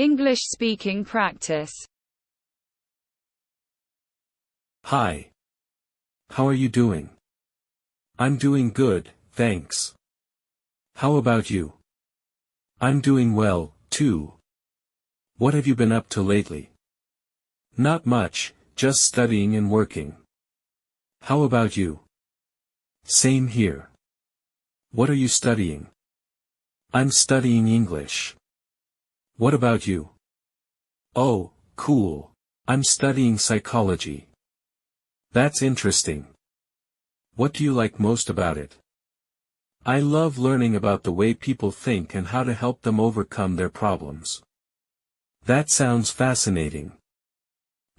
English speaking practice. Hi. How are you doing? I'm doing good, thanks. How about you? I'm doing well, too. What have you been up to lately? Not much, just studying and working. How about you? Same here. What are you studying? I'm studying English. What about you? Oh, cool. I'm studying psychology. That's interesting. What do you like most about it? I love learning about the way people think and how to help them overcome their problems. That sounds fascinating.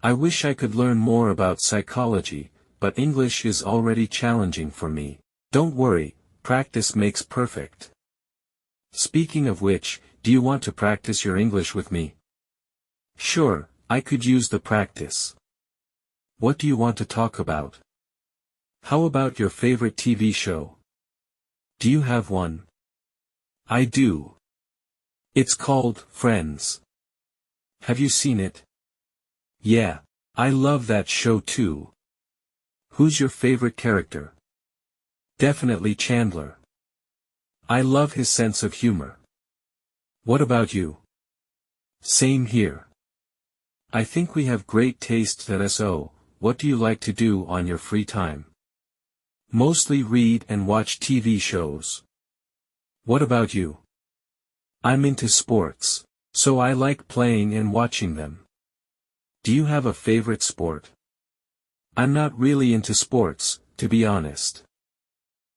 I wish I could learn more about psychology, but English is already challenging for me. Don't worry, practice makes perfect. Speaking of which, do you want to practice your English with me? Sure, I could use the practice. What do you want to talk about? How about your favorite TV show? Do you have one? I do. It's called Friends. Have you seen it? Yeah, I love that show too. Who's your favorite character? Definitely Chandler. I love his sense of humor. What about you? Same here. I think we have great tastes at SO. What do you like to do on your free time? Mostly read and watch TV shows. What about you? I'm into sports, so I like playing and watching them. Do you have a favorite sport? I'm not really into sports, to be honest.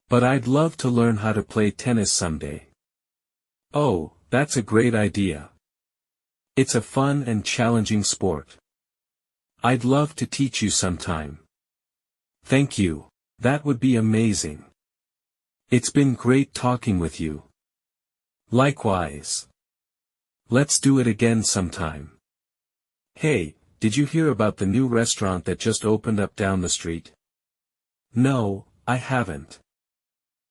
But I'd love to learn how to play tennis someday. Oh, that's a great idea. It's a fun and challenging sport. I'd love to teach you sometime. Thank you. That would be amazing. It's been great talking with you. Likewise. Let's do it again sometime. Hey, did you hear about the new restaurant that just opened up down the street? No, I haven't.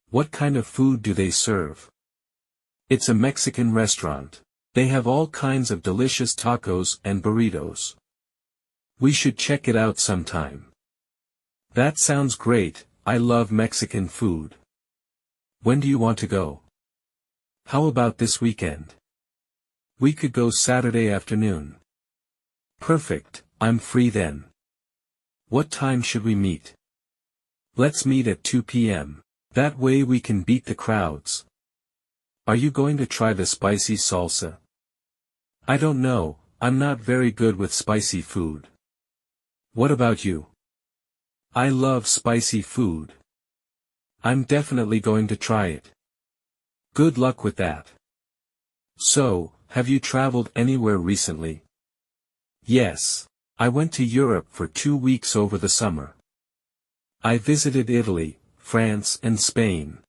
What kind of food do they serve? It's a Mexican restaurant. They have all kinds of delicious tacos and burritos. We should check it out sometime. That sounds great, I love Mexican food. When do you want to go? How about this weekend? We could go Saturday afternoon. Perfect, I'm free then. What time should we meet? Let's meet at 2 p.m. That way we can beat the crowds. Are you going to try the spicy salsa? I don't know, I'm not very good with spicy food. What about you? I love spicy food. I'm definitely going to try it. Good luck with that. So, have you traveled anywhere recently? Yes, I went to Europe for 2 weeks over the summer. I visited Italy, France and Spain.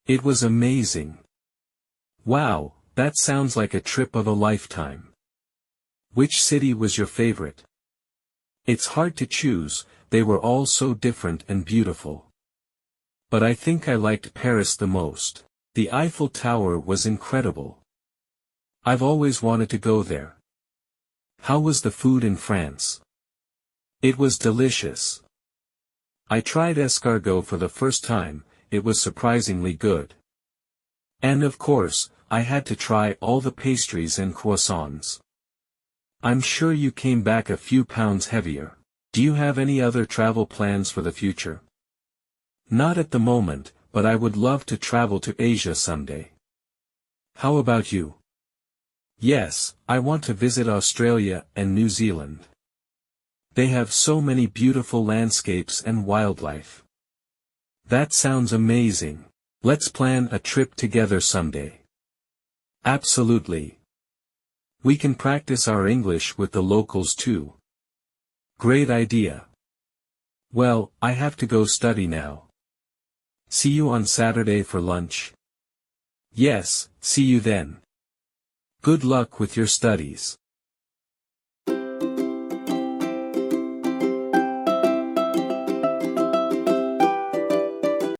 It was amazing. Wow, that sounds like a trip of a lifetime. Which city was your favorite? It's hard to choose, they were all so different and beautiful. But I think I liked Paris the most. The Eiffel Tower was incredible. I've always wanted to go there. How was the food in France? It was delicious. I tried escargot for the first time, it was surprisingly good. And of course, I had to try all the pastries and croissants. I'm sure you came back a few pounds heavier. Do you have any other travel plans for the future? Not at the moment, but I would love to travel to Asia someday. How about you? Yes, I want to visit Australia and New Zealand. They have so many beautiful landscapes and wildlife. That sounds amazing. Let's plan a trip together someday. Absolutely. We can practice our English with the locals too. Great idea. Well, I have to go study now. See you on Saturday for lunch. Yes, see you then. Good luck with your studies.